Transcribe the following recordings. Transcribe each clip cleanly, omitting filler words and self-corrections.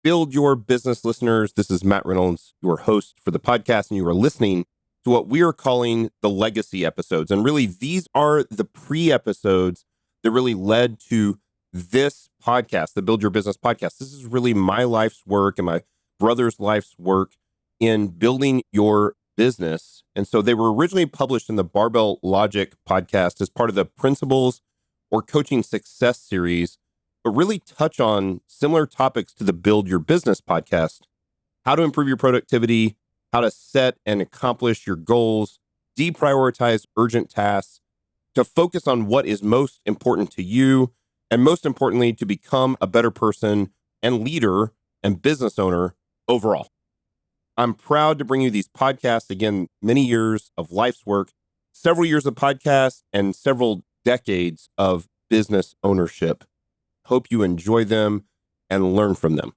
Build Your Business listeners. This is Matt Reynolds, your host for the podcast, and you are listening to what we are calling the legacy episodes. And really, these are the pre-episodes that really led to this podcast, the Build Your Business podcast. This is really my life's work and my brother's life's work in building your business. And so they were originally published in the Barbell Logic podcast as part of the Principles or Coaching Success series, but really touch on similar topics to the Build Your Business podcast: how to improve your productivity, how to set and accomplish your goals, deprioritize urgent tasks, to focus on what is most important to you, and most importantly, to become a better person and leader and business owner overall. I'm proud to bring you these podcasts. Again, many years of life's work, several years of podcasts, and several decades of business ownership. Hope you enjoy them and learn from them.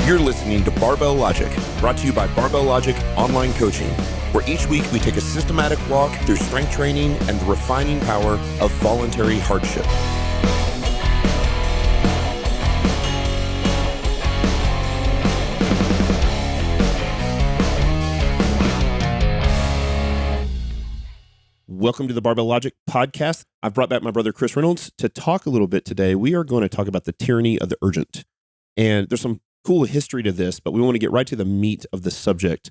You're listening to Barbell Logic, brought to you by Barbell Logic Online Coaching, where each week we take a systematic walk through strength training and the refining power of voluntary hardship. Welcome to the Barbell Logic podcast. I've brought back my brother, Chris Reynolds, to talk a little bit today. We are going to talk about the tyranny of the urgent. And there's some cool history to this, but we want to get right to the meat of the subject.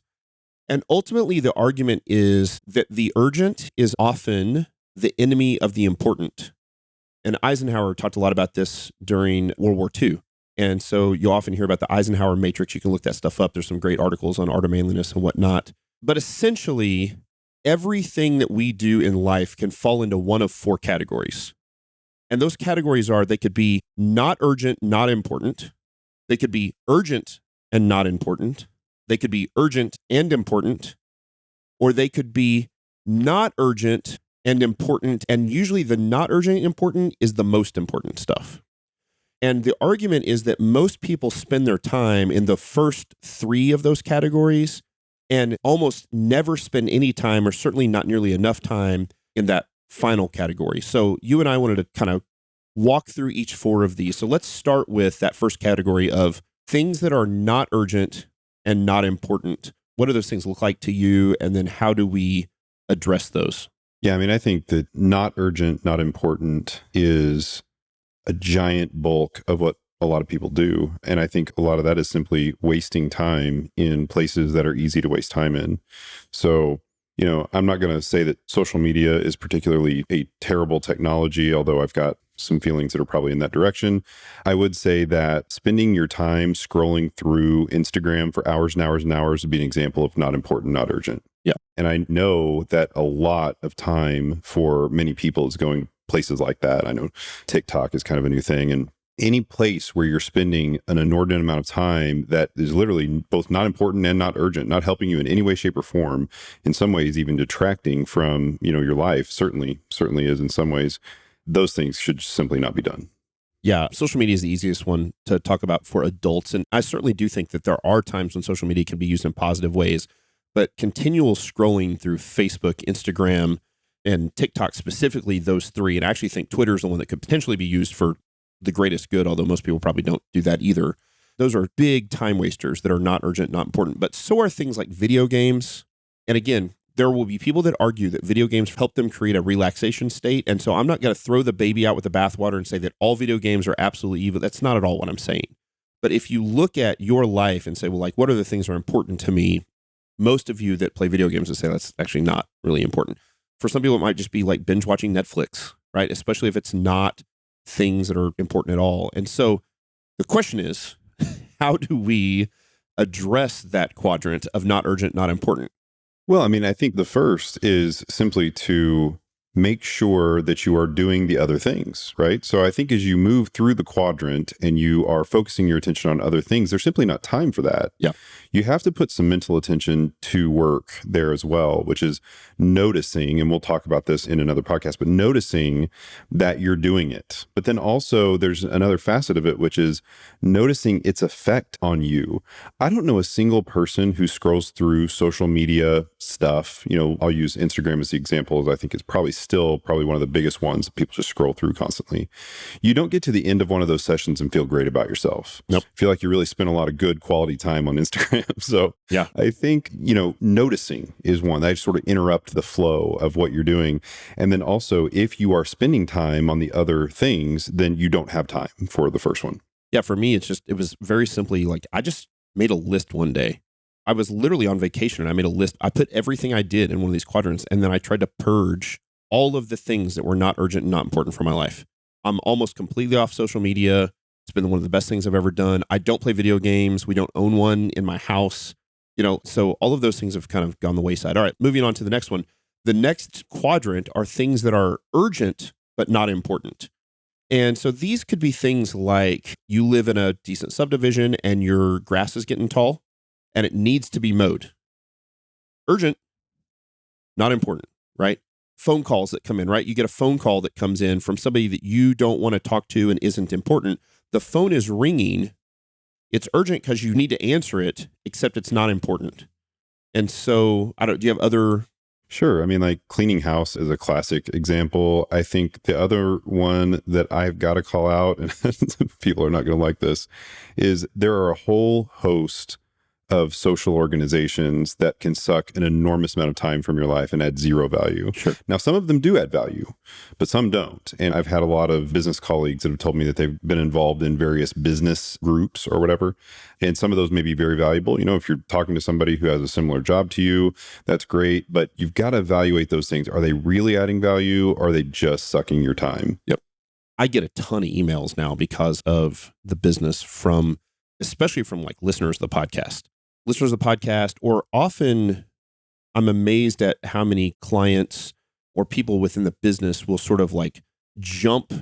And ultimately, the argument is that the urgent is often the enemy of the important. And Eisenhower talked a lot about this during World War II. And so you often hear about the Eisenhower matrix. You can look that stuff up. There's some great articles on art of manliness and whatnot. But essentially, everything that we do in life can fall into one of four categories. And those categories are: they could be not urgent, not important. They could be urgent and not important. They could be urgent and important. Or they could be not urgent and important. And usually the not urgent and important is the most important stuff. And the argument is that most people spend their time in the first three of those categories and almost never spend any time, or certainly not nearly enough time, in that final category. So you and I wanted to kind of walk through each four of these. So let's start with that first category of things that are not urgent and not important. What do those things look like to you? And then how do we address those? Yeah, I mean, I think that not urgent, not important is a giant bulk of what a lot of people do. And I think a lot of that is simply wasting time in places that are easy to waste time in. So, I'm not going to say that social media is particularly a terrible technology, although I've got some feelings that are probably in that direction. I would say that spending your time scrolling through Instagram for hours and hours and hours would be an example of not important, not urgent. Yeah. And I know that a lot of time for many people is going places like that. I know TikTok is kind of a new thing, and any place where you're spending an inordinate amount of time that is literally both not important and not urgent, not helping you in any way, shape, or form, in some ways even detracting from, your life, certainly is in some ways, those things should simply not be done. Yeah, social media is the easiest one to talk about for adults. And I certainly do think that there are times when social media can be used in positive ways, but continual scrolling through Facebook, Instagram, and TikTok, specifically those three, and I actually think Twitter is the one that could potentially be used for the greatest good, although most people probably don't do that either. Those are big time wasters that are not urgent, not important. But so are things like video games. And again, there will be people that argue that video games help them create a relaxation state. And so I'm not going to throw the baby out with the bathwater and say that all video games are absolutely evil. That's not at all what I'm saying. But if you look at your life and say, well, like, what are the things that are important to me? Most of you that play video games would say that's actually not really important. For some people, it might just be like binge watching Netflix, right? Especially if it's not things that are important at all. And so the question is, how do we address that quadrant of not urgent, not important? Well, I mean, I think the first is simply to make sure that you are doing the other things, right? So I think as you move through the quadrant and you are focusing your attention on other things, there's simply not time for that. Yeah. You have to put some mental attention to work there as well, which is noticing, and we'll talk about this in another podcast, but noticing that you're doing it. But then also there's another facet of it, which is noticing its effect on you. I don't know a single person who scrolls through social media stuff. I'll use Instagram as the example, as I think it's probably still probably one of the biggest ones that people just scroll through constantly. You don't get to the end of one of those sessions and feel great about yourself. Nope. Feel like you really spent a lot of good quality time on Instagram. So yeah, I think, noticing is one that sort of interrupt the flow of what you're doing. And then also, if you are spending time on the other things, then you don't have time for the first one. Yeah, for me, it was very simply like I just made a list one day. I was literally on vacation and I made a list. I put everything I did in one of these quadrants and then I tried to purge all of the things that were not urgent and not important for my life. I'm almost completely off social media. It's been one of the best things I've ever done. I don't play video games. We don't own one in my house. So all of those things have kind of gone the wayside. All right, moving on to the next one. The next quadrant are things that are urgent but not important. And so these could be things like you live in a decent subdivision and your grass is getting tall and it needs to be mowed. Urgent, not important, right? Phone calls that come in, right? You get a phone call that comes in from somebody that you don't want to talk to and isn't important. The phone is ringing. It's urgent because you need to answer it, except it's not important. And so, do you have other... Sure. I mean, like cleaning house is a classic example. I think the other one that I've got to call out, and people are not going to like this, is there are a whole host of social organizations that can suck an enormous amount of time from your life and add zero value. Sure. Now, some of them do add value, but some don't. And I've had a lot of business colleagues that have told me that they've been involved in various business groups or whatever. And some of those may be very valuable. If you're talking to somebody who has a similar job to you, that's great. But you've got to evaluate those things. Are they really adding value? Or are they just sucking your time? Yep. I get a ton of emails now because of the business especially from like listeners of the podcast. Or often I'm amazed at how many clients or people within the business will sort of like jump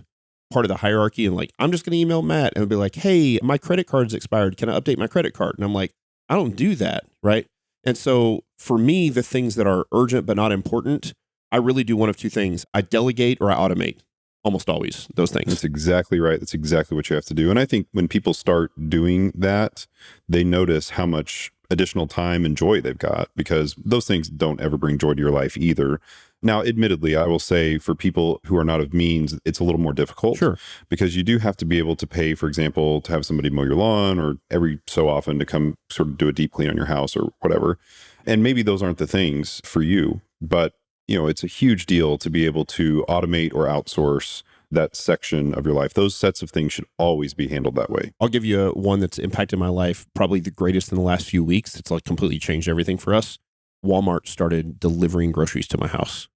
part of the hierarchy and like, I'm just going to email Matt and it'll be like, hey, my credit card's expired. Can I update my credit card? And I'm like, I don't do that. Right. And so for me, the things that are urgent but not important, I really do one of two things. I delegate or I automate. Almost always those things. That's exactly right. That's exactly what you have to do. And I think when people start doing that, they notice how much additional time and joy they've got, because those things don't ever bring joy to your life either. Now, admittedly, I will say for people who are not of means, it's a little more difficult. Sure. Because you do have to be able to pay, for example, to have somebody mow your lawn or every so often to come sort of do a deep clean on your house or whatever. And maybe those aren't the things for you, but it's a huge deal to be able to automate or outsource that section of your life. Those sets of things should always be handled that way. I'll give you one that's impacted my life, probably the greatest in the last few weeks. It's like completely changed everything for us. Walmart started delivering groceries to my house.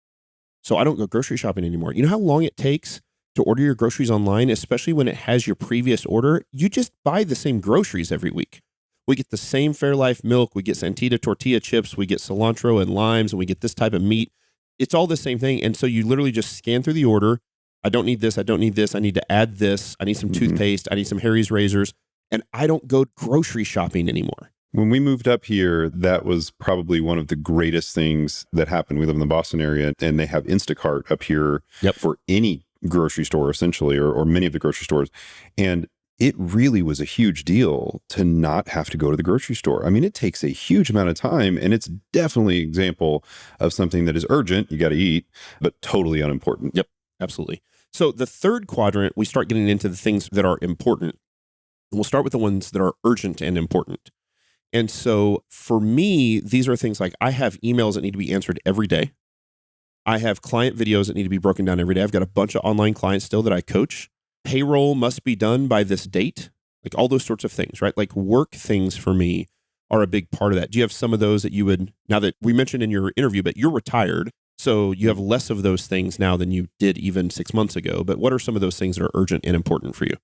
So I don't go grocery shopping anymore. You know how long it takes to order your groceries online, especially when it has your previous order? You just buy the same groceries every week. We get the same Fairlife milk. We get Santita tortilla chips. We get cilantro and limes, and we get this type of meat. It's all the same thing. And so you literally just scan through the order. I don't need this. I don't need this. I need to add this. I need some toothpaste. I need some Harry's razors. And I don't go grocery shopping anymore. When we moved up here, that was probably one of the greatest things that happened. We live in the Boston area and they have Instacart up here for any grocery store, essentially, or many of the grocery stores. And it really was a huge deal to not have to go to the grocery store. I mean, it takes a huge amount of time, and it's definitely an example of something that is urgent, you got to eat, but totally unimportant. Yep, absolutely. So the third quadrant, we start getting into the things that are important. And we'll start with the ones that are urgent and important. And so for me, these are things like I have emails that need to be answered every day. I have client videos that need to be broken down every day. I've got a bunch of online clients still that I coach. Payroll must be done by this date, like all those sorts of things, right? Like work things for me are a big part of that. Do you have some of those that you would, now that we mentioned in your interview, but you're retired, so you have less of those things now than you did even 6 months ago, but what are some of those things that are urgent and important for you?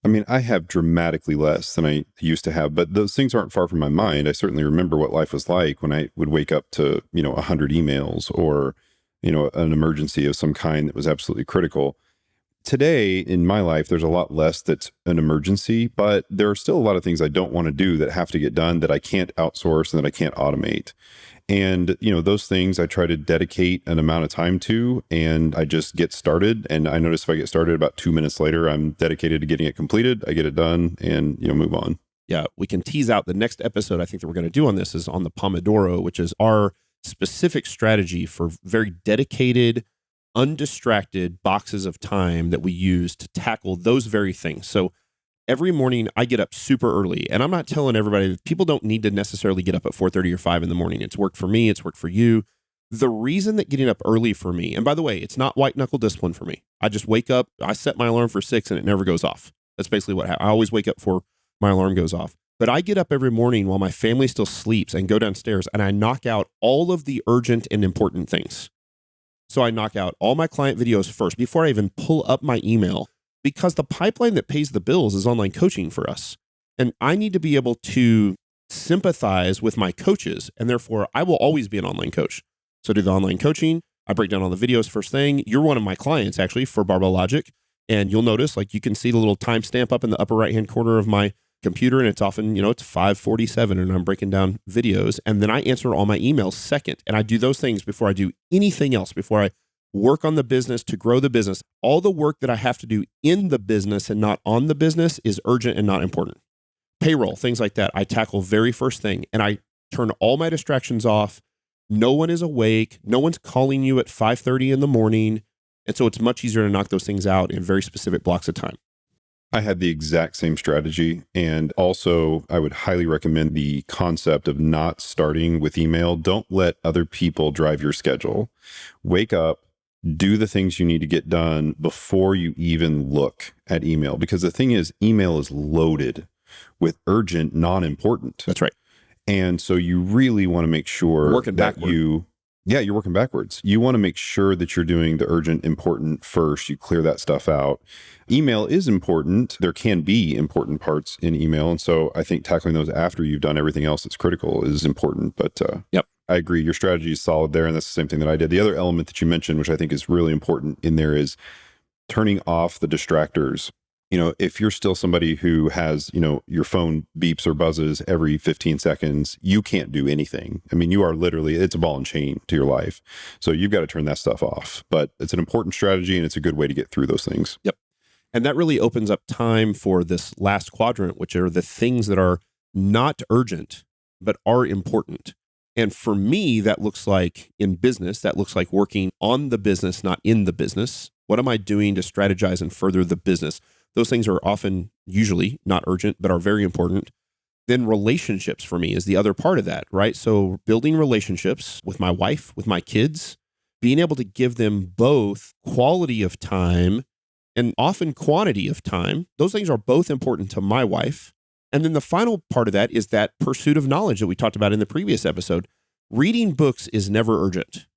I mean, I have dramatically less than I used to have, but those things aren't far from my mind. I certainly remember what life was like when I would wake up to, 100 emails or, an emergency of some kind that was absolutely critical. Today in my life, there's a lot less that's an emergency, but there are still a lot of things I don't want to do that have to get done that I can't outsource and that I can't automate. And, those things I try to dedicate an amount of time to, and I just get started. And I notice if I get started about 2 minutes later, I'm dedicated to getting it completed. I get it done and, move on. Yeah, we can tease out the next episode I think that we're going to do on this is on the Pomodoro, which is our specific strategy for very dedicated, undistracted boxes of time that we use to tackle those very things. So every morning I get up super early, and I'm not telling everybody that people don't need to necessarily get up at 4:30 or 5 in the morning. It's worked for me. It's worked for you. The reason that getting up early for me, and by the way, it's not white knuckle discipline for me. I just wake up, I set my alarm for 6 and it never goes off. That's basically what happens. I always wake up before my alarm goes off. But I get up every morning while my family still sleeps and go downstairs and I knock out all of the urgent and important things. So I knock out all my client videos first before I even pull up my email, because the pipeline that pays the bills is online coaching for us. And I need to be able to sympathize with my coaches, and therefore I will always be an online coach. So I do the online coaching. I break down all the videos first thing. You're one of my clients actually for Barbell Logic. And you'll notice, like, you can see the little timestamp up in the upper right-hand corner of my computer, and it's often, it's 5:47 and I'm breaking down videos. And then I answer all my emails second. And I do those things before I do anything else, before I work on the business to grow the business. All the work that I have to do in the business and not on the business is urgent and not important. Payroll, things like that, I tackle very first thing. And I turn all my distractions off. No one is awake. No one's calling you at 5:30 in the morning. And so it's much easier to knock those things out in very specific blocks of time. I had the exact same strategy. And also, I would highly recommend the concept of not starting with email. Don't let other people drive your schedule. Wake up, do the things you need to get done before you even look at email. Because the thing is, email is loaded with urgent, non-important. That's right. And so you really want to make sure working that backward. you're working backwards. You want to make sure that you're doing the urgent, important first. You clear that stuff out. Email is important. There can be important parts in email. And so I think tackling those after you've done everything else that's critical is important. But Yep. I agree. Your strategy is solid there. And that's the same thing that I did. The other element that you mentioned, which I think is really important in there, is turning off the distractors. If you're still somebody who has, your phone beeps or buzzes every 15 seconds, you can't do anything. I mean, you are literally, it's a ball and chain to your life. So you've got to turn that stuff off. But it's an important strategy and it's a good way to get through those things. Yep. And that really opens up time for this last quadrant, which are the things that are not urgent, but are important. And for me, that looks like in business, that looks like working on the business, not in the business. What am I doing to strategize and further the business? Those things are often, usually not urgent, but are very important. Then relationships for me is the other part of that, right? So building relationships with my wife, with my kids, being able to give them both quality of time and often quantity of time. Those things are both important to my wife. And then the final part of that is that pursuit of knowledge that we talked about in the previous episode. Reading books is never urgent,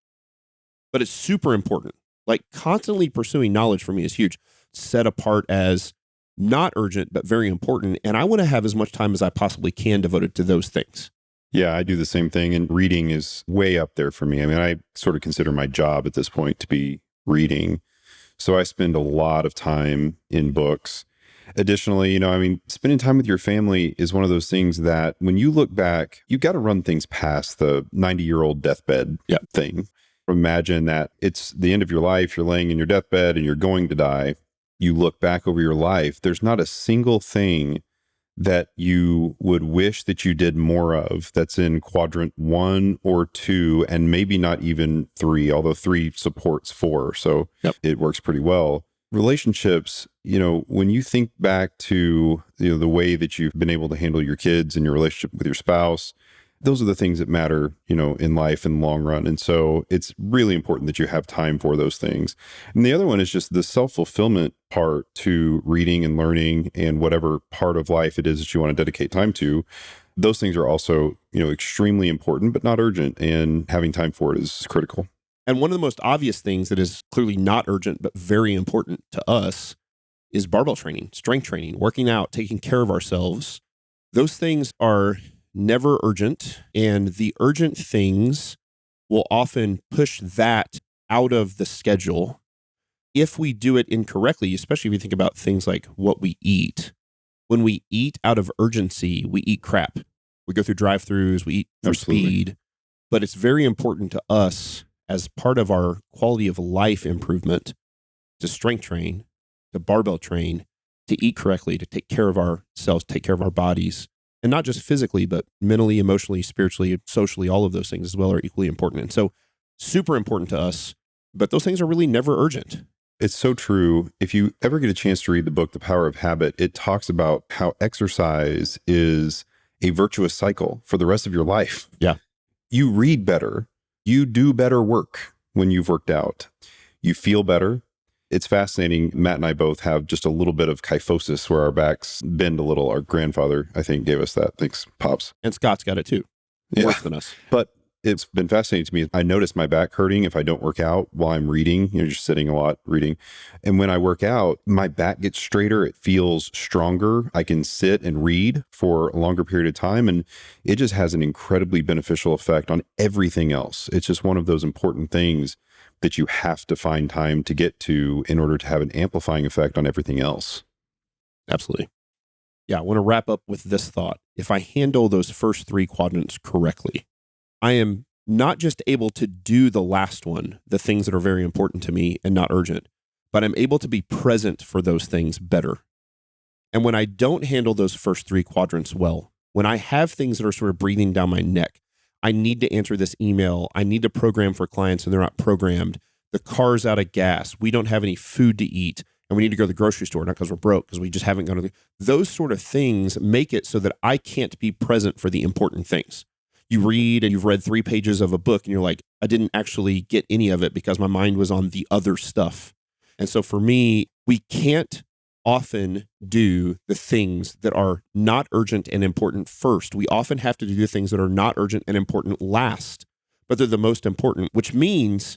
but it's super important. Like constantly pursuing knowledge for me is huge. Set apart as not urgent, but very important. And I want to have as much time as I possibly can devoted to those things. Yeah, I do the same thing. And reading is way up there for me. I mean, I sort of consider my job at this point to be reading. So I spend a lot of time in books. Additionally, spending time with your family is one of those things that when you look back, you've got to run things past the 90-year-old deathbed thing. Imagine that it's the end of your life. You're laying in your deathbed and you're going to die. You look back over your life. There's not a single thing that you would wish that you did more of that's in quadrant 1 or 2, and maybe not even 3, although 3 supports 4. So It works pretty well. Relationships, when you think back to the way that you've been able to handle your kids and your relationship with your spouse, those are the things that matter, in life in the long run. And so it's really important that you have time for those things. And the other one is just the self-fulfillment part to reading and learning and whatever part of life it is that you want to dedicate time to. Those things are also, extremely important, but not urgent. And having time for it is critical. And one of the most obvious things that is clearly not urgent, but very important to us is barbell training, strength training, working out, taking care of ourselves. Those things are never urgent, and the urgent things will often push that out of the schedule if we do it incorrectly, especially if you think about things like what we eat. When we eat out of urgency, we eat crap. We go through drive-thrus, we eat for speed, but it's very important to us as part of our quality of life improvement to strength train, to barbell train, to eat correctly, to take care of ourselves, take care of our bodies. And not just physically, but mentally, emotionally, spiritually, socially, all of those things as well are equally important. And so super important to us. but those things are really never urgent. It's so true. If you ever get a chance to read the book, The Power of Habit, it talks about how exercise is a virtuous cycle for the rest of your life. Yeah. You read better. You do better work when you've worked out. You feel better. It's fascinating. Matt and I both have just a little bit of kyphosis where our backs bend a little. Our grandfather, I think, gave us that. Thanks, Pops. And Scott's got it too. Yeah. Worse than us. But it's been fascinating to me. I notice my back hurting if I don't work out while I'm reading, just sitting a lot reading. And when I work out, my back gets straighter. It feels stronger. I can sit and read for a longer period of time. And it just has an incredibly beneficial effect on everything else. It's just one of those important things that you have to find time to get to in order to have an amplifying effect on everything else. Absolutely. Yeah, I want to wrap up with this thought. If I handle those first 3 quadrants correctly, I am not just able to do the last one, the things that are very important to me and not urgent, but I'm able to be present for those things better. And when I don't handle those first 3 quadrants well, when I have things that are sort of breathing down my neck, I need to answer this email, I need to program for clients and they're not programmed, the car's out of gas, we don't have any food to eat, and we need to go to the grocery store, not because we're broke, because we just haven't gone to those sort of things make it so that I can't be present for the important things. You read and you've read 3 pages of a book and you're like, I didn't actually get any of it because my mind was on the other stuff. And so for me, we can't often do the things that are not urgent and important first. We often have to do the things that are not urgent and important last, but they're the most important, which means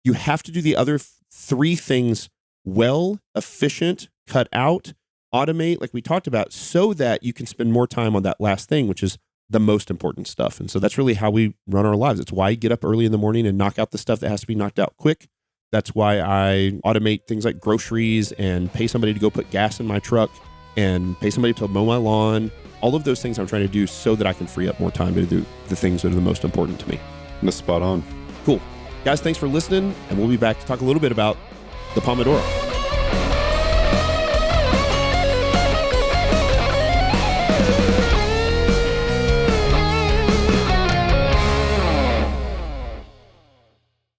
you have to do the other 3 things well, efficient, cut out, automate, like we talked about, so that you can spend more time on that last thing, which is the most important stuff. And so that's really how we run our lives. It's why I get up early in the morning and knock out the stuff that has to be knocked out quick. That's why I automate things like groceries and pay somebody to go put gas in my truck and pay somebody to mow my lawn. All of those things I'm trying to do so that I can free up more time to do the things that are the most important to me. That's spot on. Cool. Guys, thanks for listening. And we'll be back to talk a little bit about the Pomodoro.